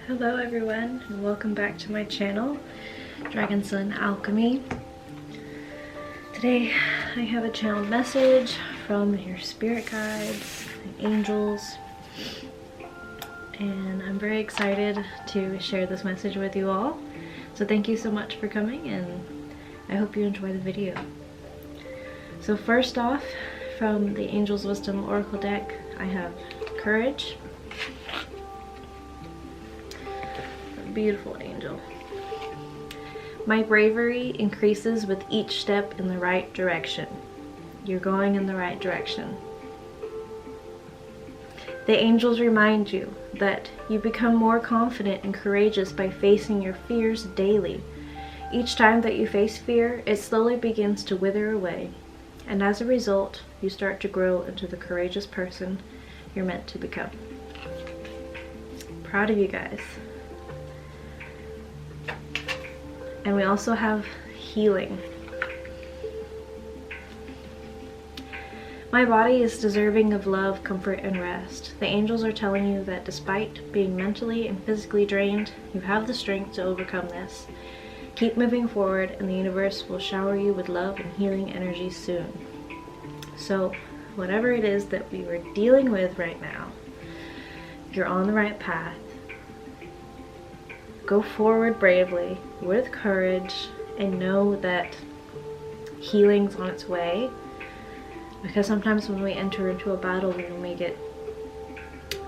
Hello everyone, and welcome back to my channel, Dragon Sun Alchemy. Today I have a channeled message from your spirit guides and angels, and I'm very excited to share this message with you all. So thank you so much for coming, and I hope you enjoy the video. So first off, from the Angel's Wisdom Oracle deck, I have Courage. Beautiful angel. My bravery increases with each step in the right direction. You're going in the right direction. The angels remind you that you become more confident and courageous by facing your fears daily. Each time that you face fear, it slowly begins to wither away, and as a result, you start to grow into the courageous person you're meant to become. Proud of you guys. And we also have healing. My body is deserving of love, comfort, and rest. The angels are telling you that despite being mentally and physically drained, you have the strength to overcome this. Keep moving forward, and the universe will shower you with love and healing energy soon. So, whatever it is that we were dealing with right now, you're on the right path. Go forward bravely, with courage, and know that healing's on its way. Because sometimes when we enter into a battle, we may get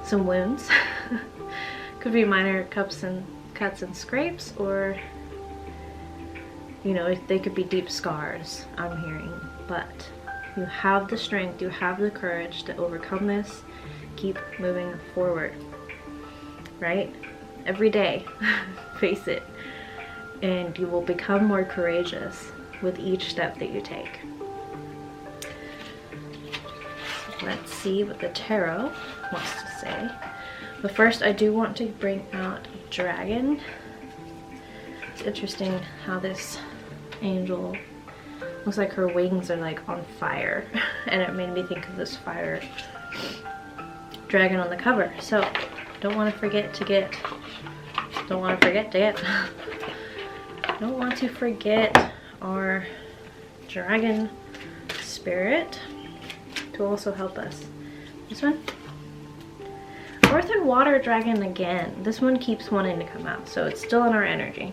some wounds. Could be minor cuts and scrapes, or you know, they could be deep scars, I'm hearing. But you have the strength, you have the courage to overcome this. Keep moving forward, right? Every day, face it, and you will become more courageous with each step that you take. So let's see what the tarot wants to say. But first, I do want to bring out a dragon. It's interesting how this angel looks like her wings are like on fire, and it made me think of this fire dragon on the cover. So don't want to forget our dragon spirit to also help us. This one, earth and water dragon again. This one keeps wanting to come out, so it's still in our energy.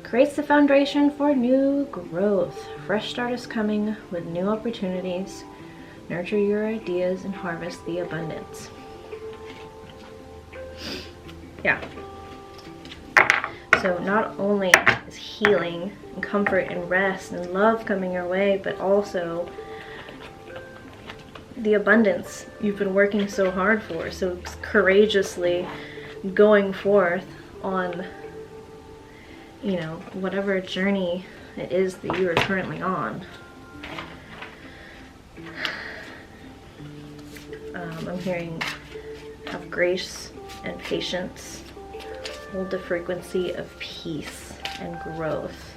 Creates the foundation for new growth. Fresh start is coming with new opportunities. Nurture your ideas and harvest the abundance. Yeah. So not only is healing and comfort and rest and love coming your way, but also the abundance you've been working so hard for. So courageously going forth on, you know, whatever journey it is that you are currently on. I'm hearing have grace and patience. Hold the frequency of peace and growth.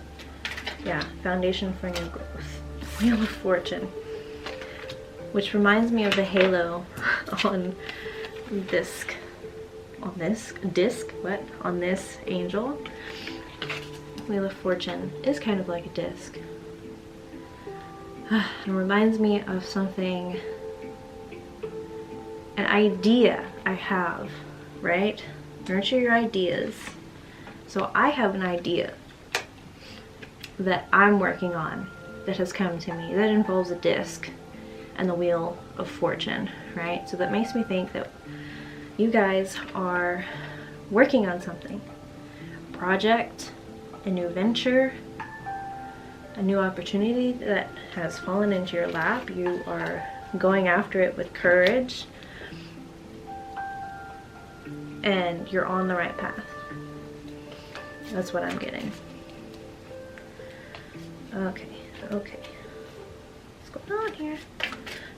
Yeah, foundation for new growth. Wheel of Fortune. Which reminds me of the halo on this angel. Wheel of Fortune is kind of like a disc. It reminds me of something, an idea I have, right? Nurture your ideas. So I have an idea that I'm working on that has come to me that involves a disc and the Wheel of Fortune, right? So that makes me think that you guys are working on something. A project, a new venture, a new opportunity that has fallen into your lap. You are going after it with courage, and you're on the right path. That's what I'm getting. Okay. What's going on here?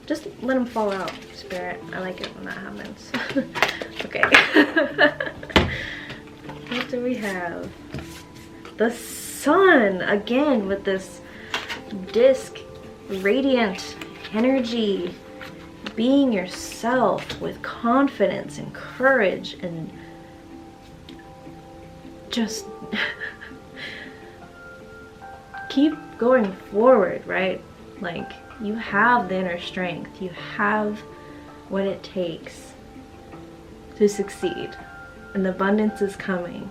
Just let them fall out, Spirit. I like it when that happens. Okay. What do we have? The Sun, again, with this disc, radiant energy, being yourself with confidence and courage and just keep going forward, right? Like, you have the inner strength, you have what it takes to succeed, and the abundance is coming.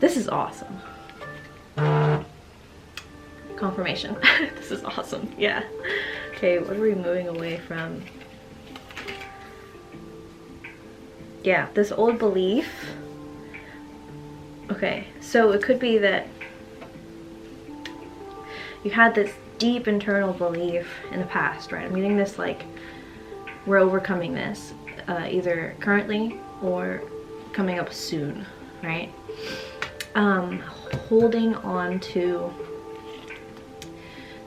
This is awesome. Confirmation. This is awesome. Yeah. Okay, what are we moving away from? Yeah, this old belief. Okay, so it could be that you had this deep internal belief in the past, right? I'm getting this like we're overcoming this, either currently or coming up soon, right? Holding on to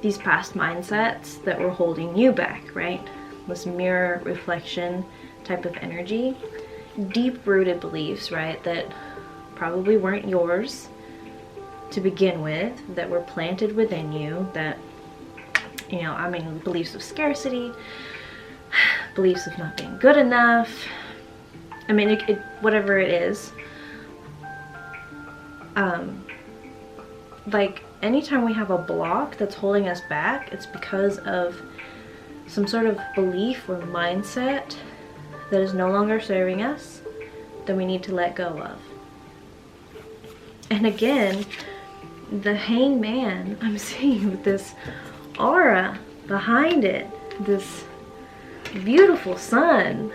these past mindsets that were holding you back, right? This mirror reflection type of energy. Deep-rooted beliefs, right, that probably weren't yours to begin with, that were planted within you, that, you know, I mean, beliefs of scarcity, beliefs of not being good enough. I mean, whatever it is. Like, anytime we have a block that's holding us back, it's because of some sort of belief or mindset that is no longer serving us, that we need to let go of. And again, the hangman, I'm seeing with this aura behind it, this beautiful sun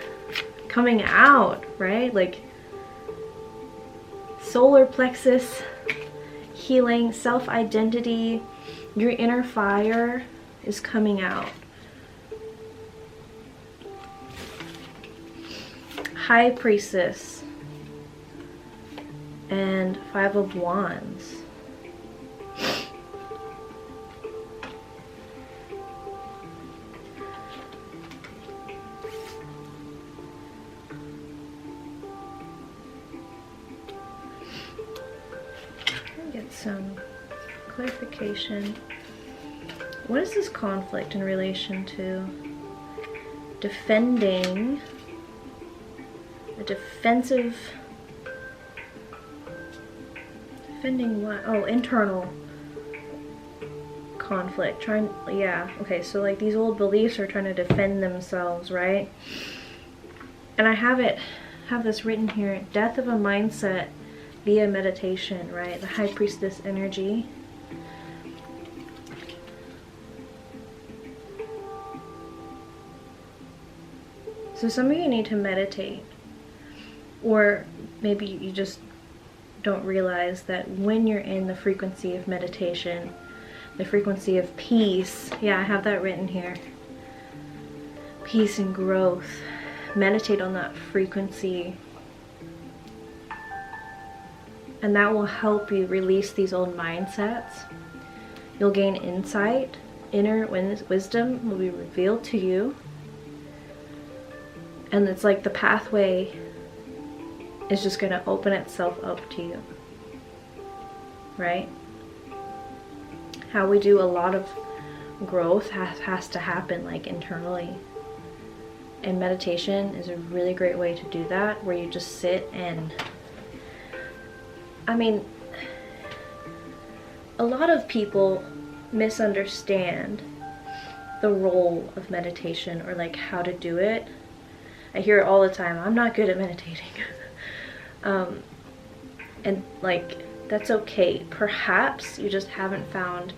coming out, right? Like solar plexus healing, self-identity, your inner fire is coming out. High Priestess and Five of Wands. Get some clarification. What is this conflict in relation to? Defending a defensive, defending what? Oh, internal conflict. Trying, yeah, okay, so like these old beliefs are trying to defend themselves, right? And I have this written here, death of a mindset via meditation, right? The High Priestess energy. So some of you need to meditate, or maybe you just don't realize that when you're in the frequency of meditation, the frequency of peace, yeah, I have that written here, peace and growth, meditate on that frequency, and that will help you release these old mindsets. You'll gain insight, inner wisdom will be revealed to you, and it's like the pathway is just going to open itself up to you, right? How we do a lot of growth has to happen like internally, and meditation is a really great way to do that, where you just sit and, I mean, a lot of people misunderstand the role of meditation, or like how to do it. I hear it all the time, I'm not good at meditating. And like, that's okay. Perhaps you just haven't found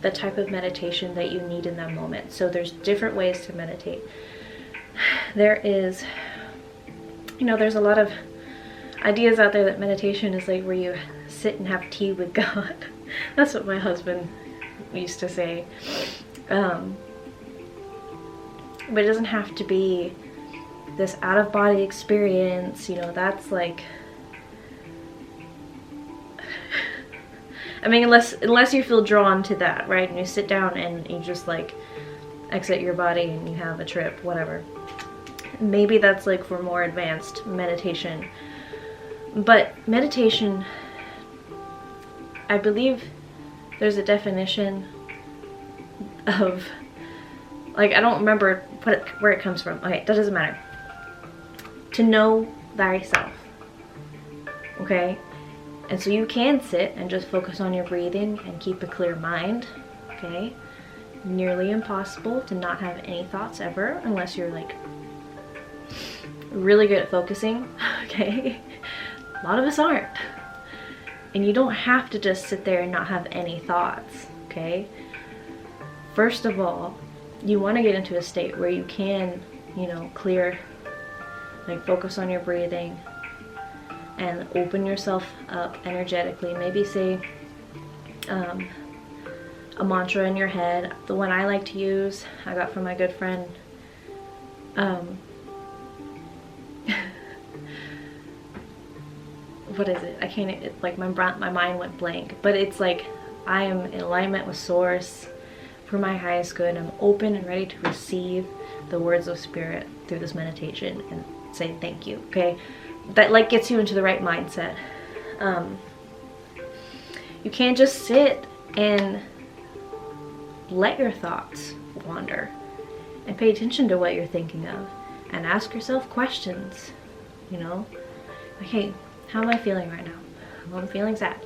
the type of meditation that you need in that moment. So there's different ways to meditate. There is, you know, there's a lot of ideas out there that meditation is like where you sit and have tea with God. That's what my husband used to say. But it doesn't have to be this out-of-body experience, you know. That's like, I mean, unless you feel drawn to that, right? And you sit down and you just like exit your body and you have a trip, whatever. Maybe that's like for more advanced meditation. But meditation, I believe there's a definition of, like, I don't remember where it comes from. Okay, that doesn't matter. To know thyself, okay? And so you can sit and just focus on your breathing and keep a clear mind, okay? Nearly impossible to not have any thoughts ever, unless you're like really good at focusing, okay? A lot of us aren't. And you don't have to just sit there and not have any thoughts, okay? First of all, you want to get into a state where you can, you know, clear, like focus on your breathing and open yourself up energetically. Maybe say a mantra in your head. The one I like to use, I got from my good friend, what is it? I can't, it's like my mind went blank, but it's like, I am in alignment with source for my highest good. I'm open and ready to receive the words of spirit through this meditation and say thank you, okay? That like gets you into the right mindset. You can't just sit and let your thoughts wander, and pay attention to what you're thinking of and ask yourself questions, you know? Like, hey, how am I feeling right now? Well, I'm feeling sad.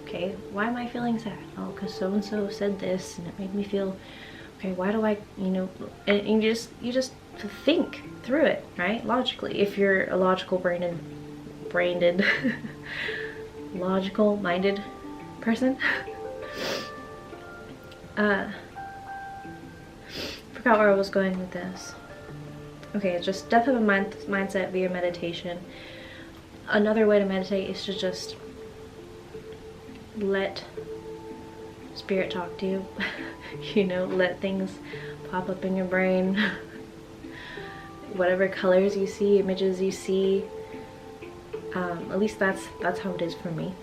Okay, why am I feeling sad? Oh, because so-and-so said this and it made me feel, okay, why do I, you know, and you just think through it, right? Logically, if you're a logical-minded person. Forgot where I was going with this. Okay, it's just depth of a mindset via meditation. Another way to meditate is to just let spirit talk to you. You know, let things pop up in your brain. Whatever colors you see, images you see. At least that's how it is for me.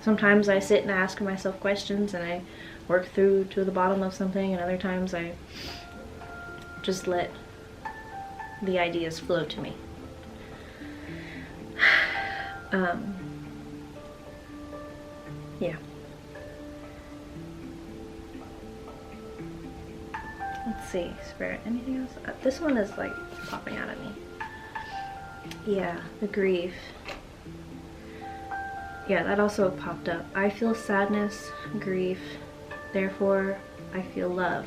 Sometimes I sit and ask myself questions and I work through to the bottom of something, and other times I just let the ideas flow to me. Yeah. Let's see, spirit, anything else? This one is like popping out at me. Yeah, the grief. Yeah, that also popped up. I feel sadness, grief, therefore I feel love.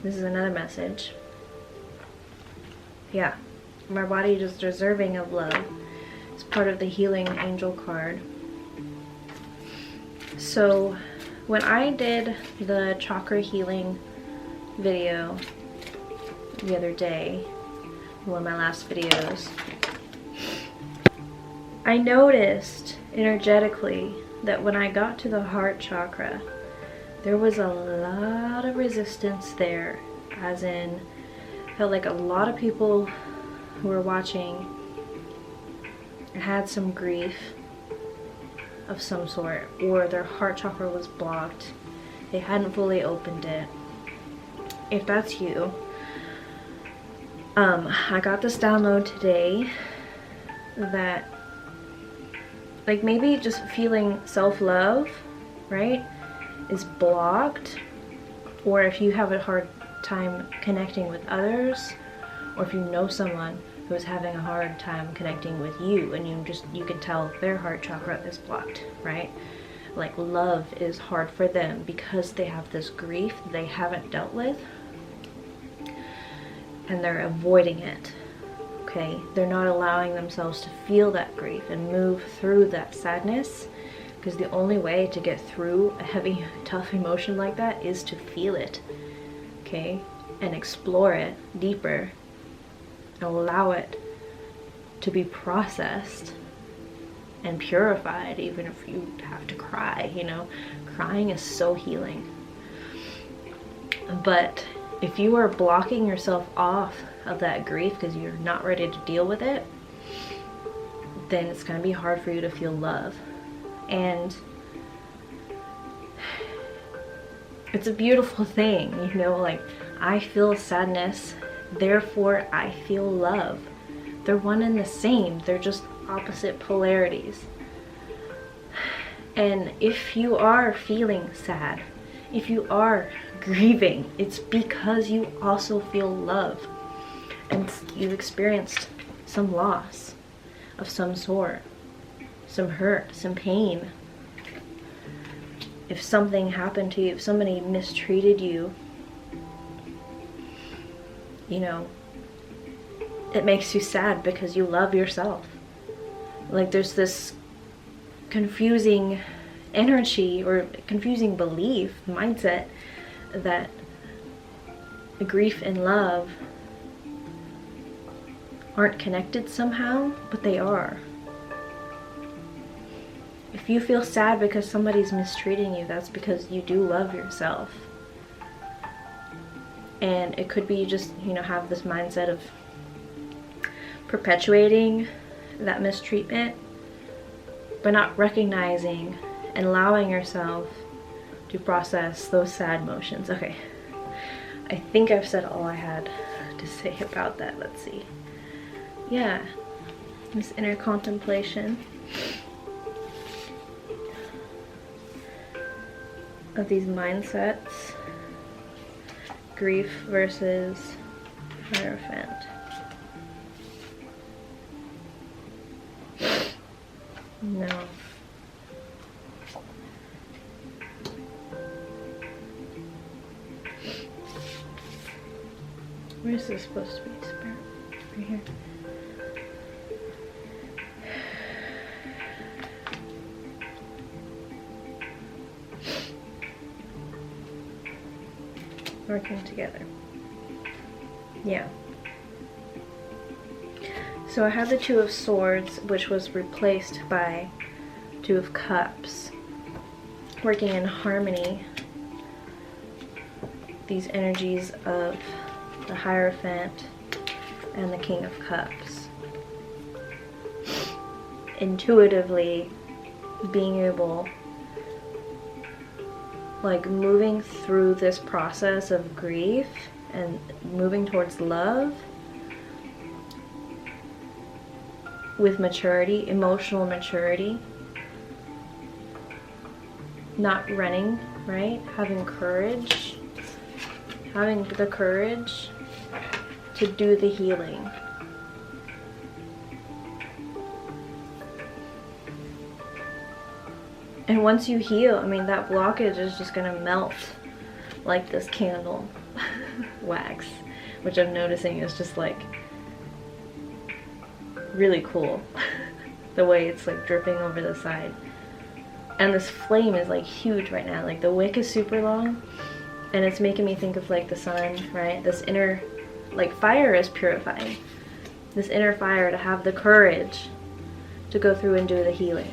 This is another message. Yeah, my body is deserving of love. It's part of the healing angel card. So when I did the chakra healing video the other day, one of my last videos, I noticed energetically that when I got to the heart chakra, there was a lot of resistance there, as in, I felt like a lot of people who were watching had some grief of some sort, or their heart chakra was blocked. They hadn't fully opened it. If that's you, I got this download today that, like, maybe just feeling self-love, right, is blocked, or if you have a hard time connecting with others, or if you know someone who's having a hard time connecting with you and you can tell their heart chakra is blocked, right? Like, love is hard for them because they have this grief they haven't dealt with and they're avoiding it. Okay, they're not allowing themselves to feel that grief and move through that sadness, because the only way to get through a heavy, tough emotion like that is to feel it, okay, and explore it deeper and allow it to be processed and purified, even if you have to cry, you know. Crying is so healing. But if you are blocking yourself off of that grief because you're not ready to deal with it, then it's going to be hard for you to feel love. And it's a beautiful thing, you know, like, I feel sadness, therefore I feel love. They're one and the same. They're just opposite polarities. And if you are feeling sad, if you are grieving, it's because you also feel love and you've experienced some loss. of some sort, some hurt, some pain. If something happened to you, if somebody mistreated you, you know, it makes you sad because you love yourself. Like there's this confusing energy or confusing belief, mindset that grief and love aren't connected somehow, but they are. If you feel sad because somebody's mistreating you, that's because you do love yourself. And it could be you just, you know, have this mindset of perpetuating that mistreatment, but not recognizing and allowing yourself to process those sad emotions. Okay, I think I've said all I had to say about that. Let's see. Yeah, this inner contemplation of these mindsets, grief versus Hierophant. No. Where is this supposed to be? Spirit? Right here. Working together. Yeah. So I had the Two of Swords, which was replaced by Two of Cups, working in harmony. These energies of the Hierophant and the King of Cups. Intuitively being able, like moving through this process of grief and moving towards love with maturity, emotional maturity, not running, right? Having courage, having the courage to do the healing. And once you heal, I mean, that blockage is just gonna melt like this candle wax, which I'm noticing is just like really cool. The way it's like dripping over the side. And this flame is like huge right now. Like the wick is super long and it's making me think of like the sun, right? This inner, like fire is purifying. This inner fire to have the courage to go through and do the healing.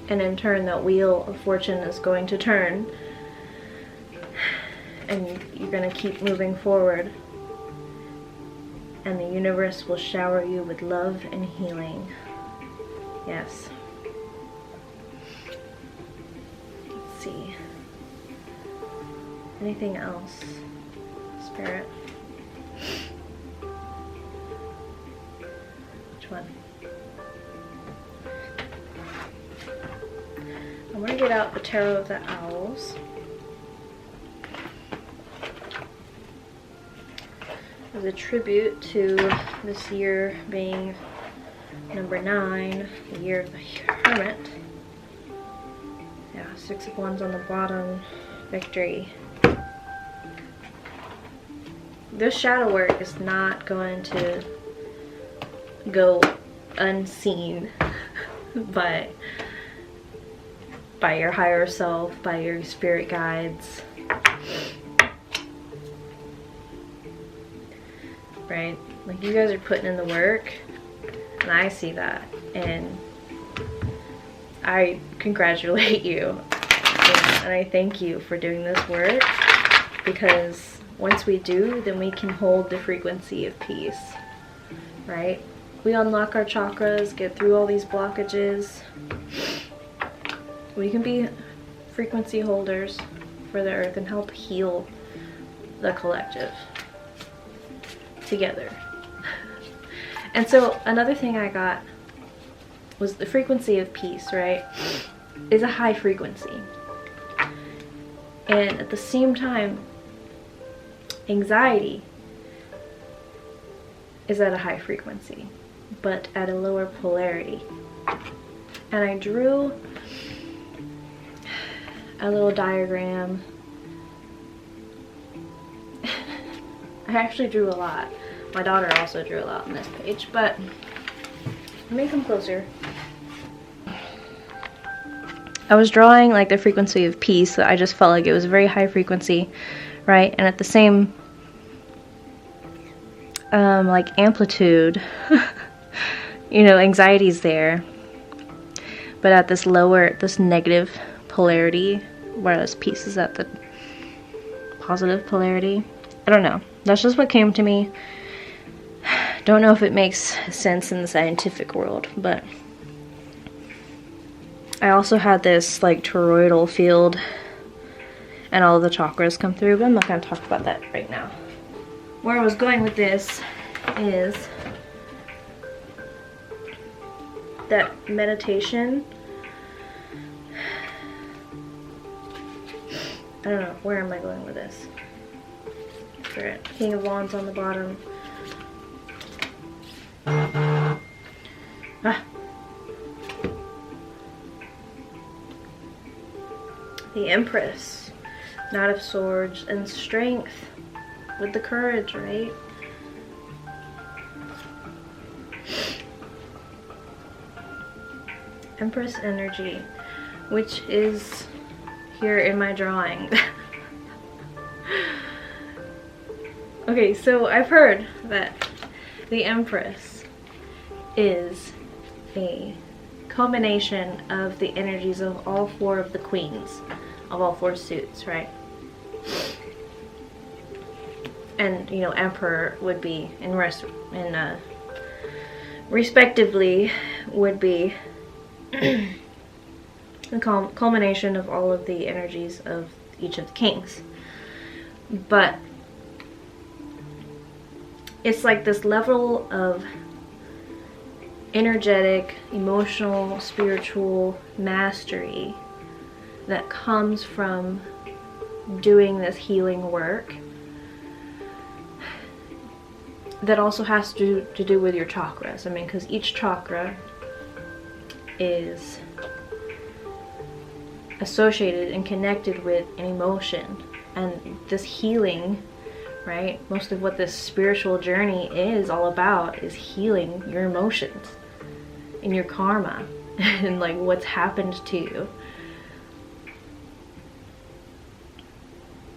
And in turn, that wheel of fortune is going to turn and you're going to keep moving forward. And the universe will shower you with love and healing. Yes. Let's see. Anything else? Spirit? Which one? I'm going to get out the Tarot of the Owls. As a tribute to this year being number 9, the year of the Hermit. Yeah, 6 of Wands on the bottom, victory. This shadow work is not going to go unseen by your higher self, by your spirit guides. Right? Like you guys are putting in the work and I see that and I congratulate you and I thank you for doing this work, because once we do, then we can hold the frequency of peace, right? We unlock our chakras, get through all these blockages. We can be frequency holders for the earth and help heal the collective together. And so another thing I got was the frequency of peace, right? Is a high frequency. And at the same time, anxiety is at a high frequency, but at a lower polarity. And I drew a little diagram. I actually drew a lot. My daughter also drew a lot on this page, but let me come closer. I was drawing like the frequency of peace, so I just felt like it was a very high frequency, right? And at the same like amplitude, you know, anxiety's there, but at this lower, this negative polarity, whereas peace is at the positive polarity. I don't know. That's just what came to me. Don't know if it makes sense in the scientific world, but I also had this like toroidal field and all the chakras come through, but I'm not going to talk about that right now. Where I was going with this is that meditation. I don't know, where am I going with this? Spirit. King of Wands on the bottom. Ah. The Empress. Knight of Swords and strength with the courage, right? Empress energy, which is here in my drawing. Okay, so I've heard that the Empress is a combination of the energies of all four of the queens, of all four suits, right? And, you know, Emperor would be, respectively, would be the culmination of all of the energies of each of the kings. But it's like this level of energetic, emotional, spiritual mastery that comes from doing this healing work that also has to do with your chakras. I mean, because each chakra is associated and connected with an emotion, and this healing, right, most of what this spiritual journey is all about is healing your emotions and your karma and like what's happened to you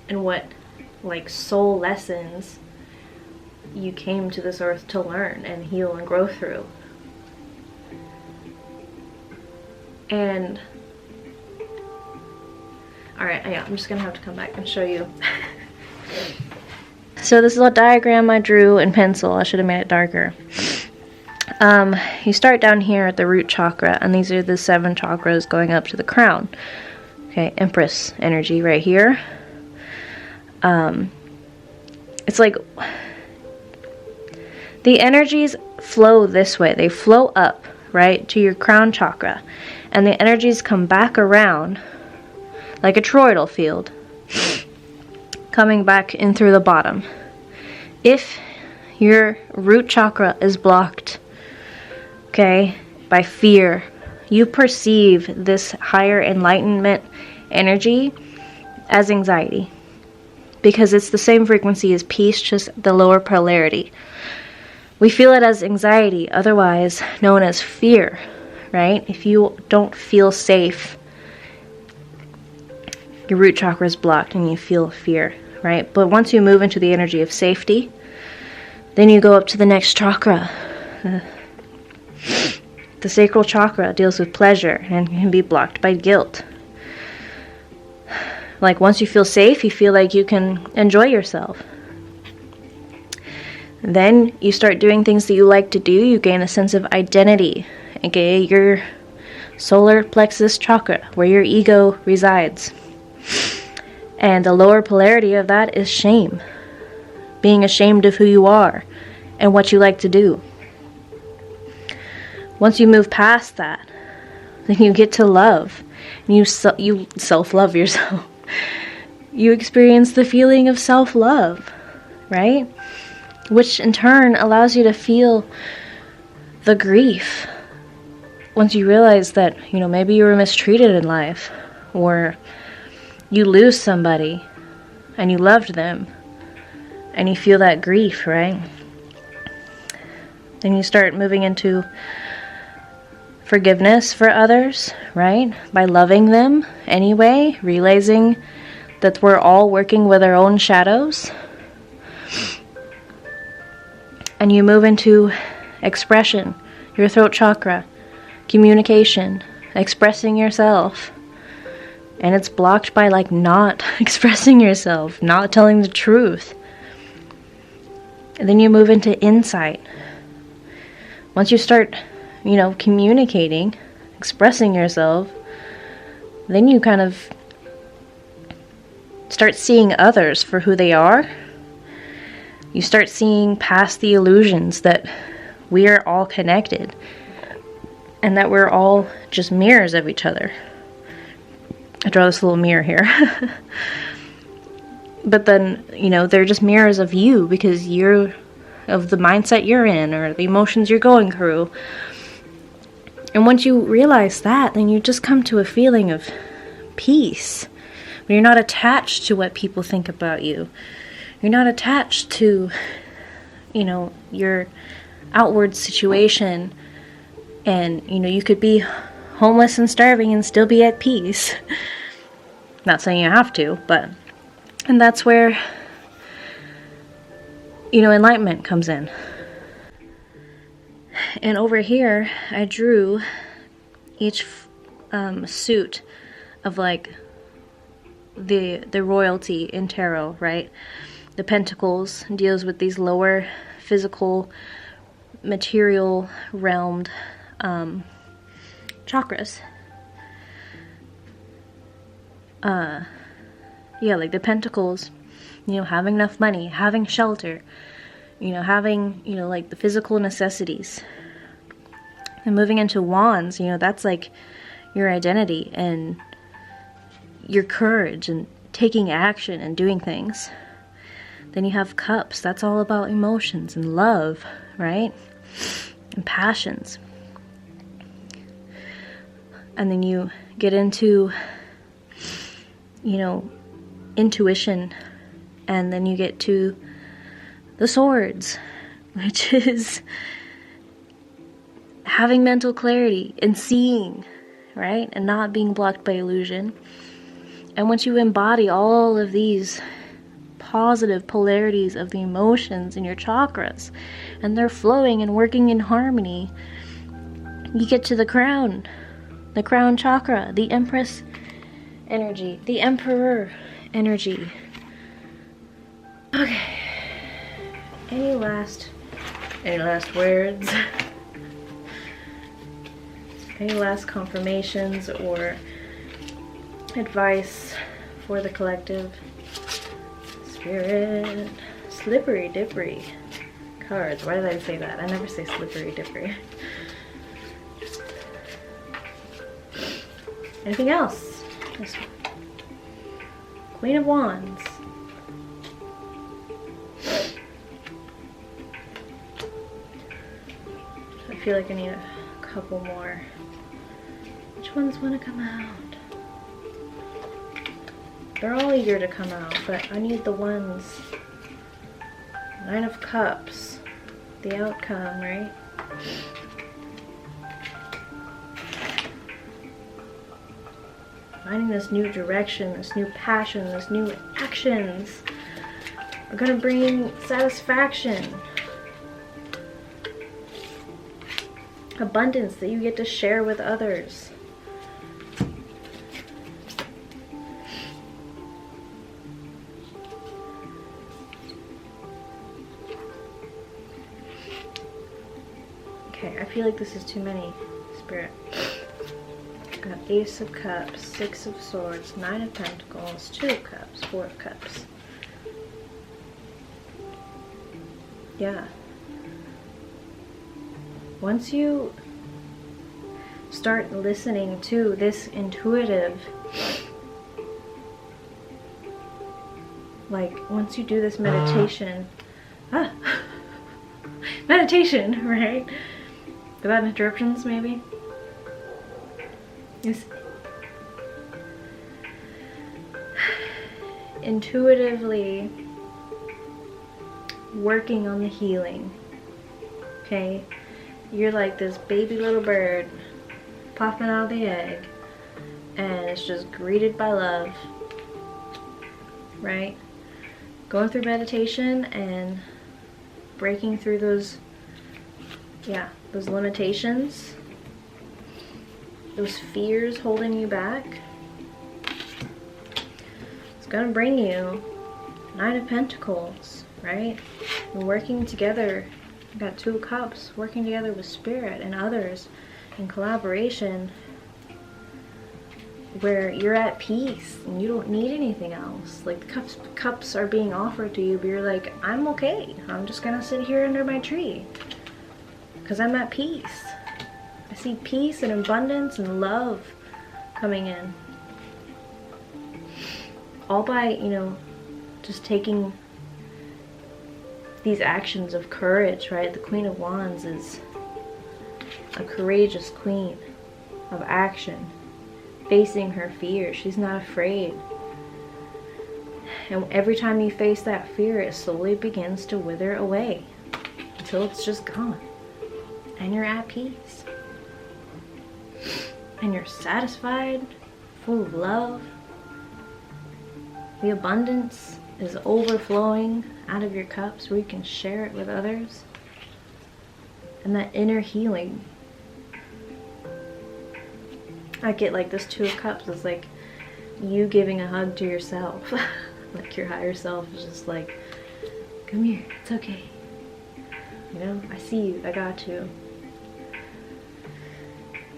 and what like soul lessons you came to this earth to learn and heal and grow through. And alright, yeah, I'm just gonna have to come back and show you. So this is a diagram I drew in pencil. I should have made it darker. You start down here at the root chakra, and these are the 7 chakras going up to the crown. Okay, Empress energy right here. It's like the energies flow this way. They flow up, right, to your crown chakra. And the energies come back around like a toroidal field, coming back in through the bottom. If your root chakra is blocked, okay, by fear, you perceive this higher enlightenment energy as anxiety, because it's the same frequency as peace, just the lower polarity. We feel it as anxiety, otherwise known as fear, right? If you don't feel safe, your root chakra is blocked and you feel fear, right? But once you move into the energy of safety, then you go up to the next chakra. The sacral chakra deals with pleasure and can be blocked by guilt. Like once you feel safe, you feel like you can enjoy yourself. Then you start doing things that you like to do. You gain a sense of identity. Okay, your solar plexus chakra, where your ego resides. And the lower polarity of that is shame. Being ashamed of who you are and what you like to do. Once you move past that, then you get to love. And you self-love yourself. You experience the feeling of self-love, right? which in turn allows you to feel the grief once you realize that, maybe you were mistreated in life, or you lose somebody and you loved them, and you feel that grief, right? Then you start moving into forgiveness for others, right? By loving them anyway, realizing that we're all working with our own shadows. And you move into expression, your throat chakra, communication, expressing yourself. And it's blocked by not expressing yourself, not telling the truth. And then you move into insight. Once you start, communicating, expressing yourself, then you kind of start seeing others for who they are. You start seeing past the illusions that we are all connected and that we're all just mirrors of each other. I draw this little mirror here. But then, they're just mirrors of you because you're of the mindset you're in or the emotions you're going through. And once you realize that, then you just come to a feeling of peace. When you're not attached to what people think about you. You're not attached to, your outward situation. And, you could be homeless and starving and still be at peace. Not saying you have to, but... And that's where, enlightenment comes in. And over here, I drew each suit of the royalty in tarot, right? The Pentacles deals with these lower physical, material realmed chakras. The Pentacles, having enough money, having shelter, having, the physical necessities. And moving into Wands, that's your identity and your courage and taking action and doing things. Then you have Cups, that's all about emotions and love, right? And passions. And then you get into, intuition, and then you get to the Swords, which is having mental clarity and seeing, right? And not being blocked by illusion. And once you embody all of these positive polarities of the emotions in your chakras, and they're flowing and working in harmony, you get to the crown chakra, the Empress energy, the Emperor energy. Okay. Any last words? Any last confirmations or advice for the collective? Spirit. Slippery dippery cards. Why did I say that? I never say slippery dippery. Anything else? This one. Queen of Wands. I feel like I need a couple more. Which ones want to come out? They're all eager to come out, but I need the ones. 9 of Cups. The outcome, right? Finding this new direction, this new passion, this new actions are going to bring satisfaction. Abundance that you get to share with others. Okay, I feel like this is too many, Spirit. Got Ace of Cups, 6 of Swords, 9 of Pentacles, 2 of Cups, 4 of Cups. Yeah. Once you start listening to this intuitive, once you do this meditation, meditation, right? Without interruptions, maybe. Is intuitively working on the healing. Okay, you're like this baby little bird popping out of the egg, and it's just greeted by love, right? Going through meditation and breaking through those limitations, those fears holding you back. It's gonna bring you Knight of Pentacles, right? We're working together. We've got 2 of Cups, working together with Spirit and others in collaboration, where you're at peace and you don't need anything else. Like the cups are being offered to you, but you're like, I'm okay. I'm just gonna sit here under my tree because I'm at peace. I see peace and abundance and love coming in. All by, you know, just taking these actions of courage, right? The Queen of Wands is a courageous queen of action, facing her fear. She's not afraid. And every time you face that fear, it slowly begins to wither away until it's just gone. And you're at peace. And you're satisfied, full of love. The abundance is overflowing out of your cups where you can share it with others. And that inner healing. I get like this 2 of Cups is like you giving a hug to yourself. Like your higher self is just like, come here, it's okay. You know, I see you, I got you.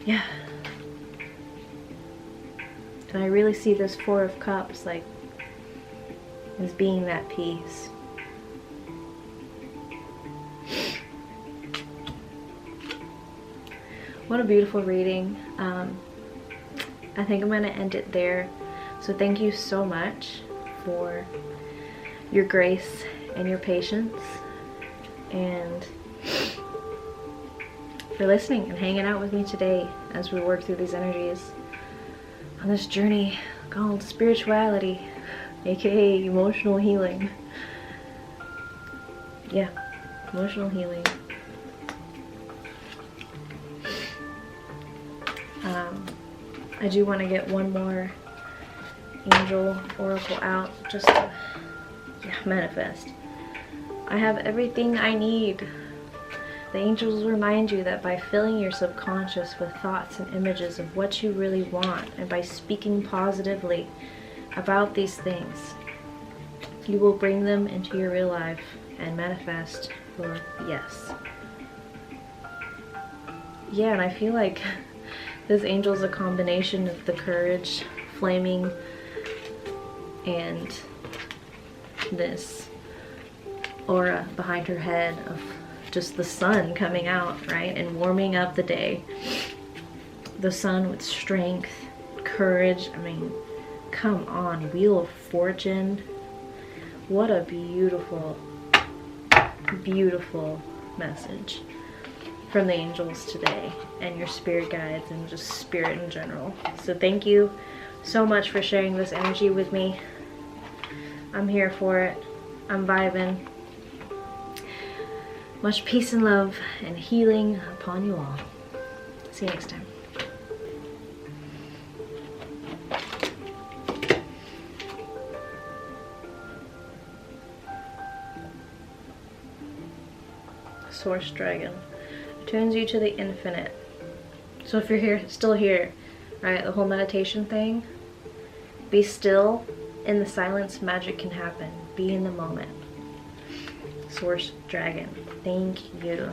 Yeah. And I really see this 4 of Cups like as being that peace. What a beautiful reading. I think I'm going to end it there. So thank you so much for your grace and your patience, and for listening and hanging out with me today as we work through these energies on this journey called spirituality, aka emotional healing. Yeah, emotional healing. I do want to get one more angel oracle out just to manifest. I have everything I need. The angels remind you that by filling your subconscious with thoughts and images of what you really want, and by speaking positively about these things, you will bring them into your real life and manifest your yes. Yeah, and I feel like this angel is a combination of the courage, flaming, and this aura behind her head of just the sun coming out, right, and warming up the day. The sun with strength, courage. I mean, come on, Wheel of Fortune. What a beautiful, beautiful message from the angels today, and your spirit guides, and just spirit in general. So thank you so much for sharing this energy with me. I'm here for it. I'm vibing. Much peace and love and healing upon you all. See you next time. Source Dragon attunes you to the infinite. So if you're here, still here, right, the whole meditation thing, be still. In the silence, magic can happen. Be in the moment. Source Dragon, thank you.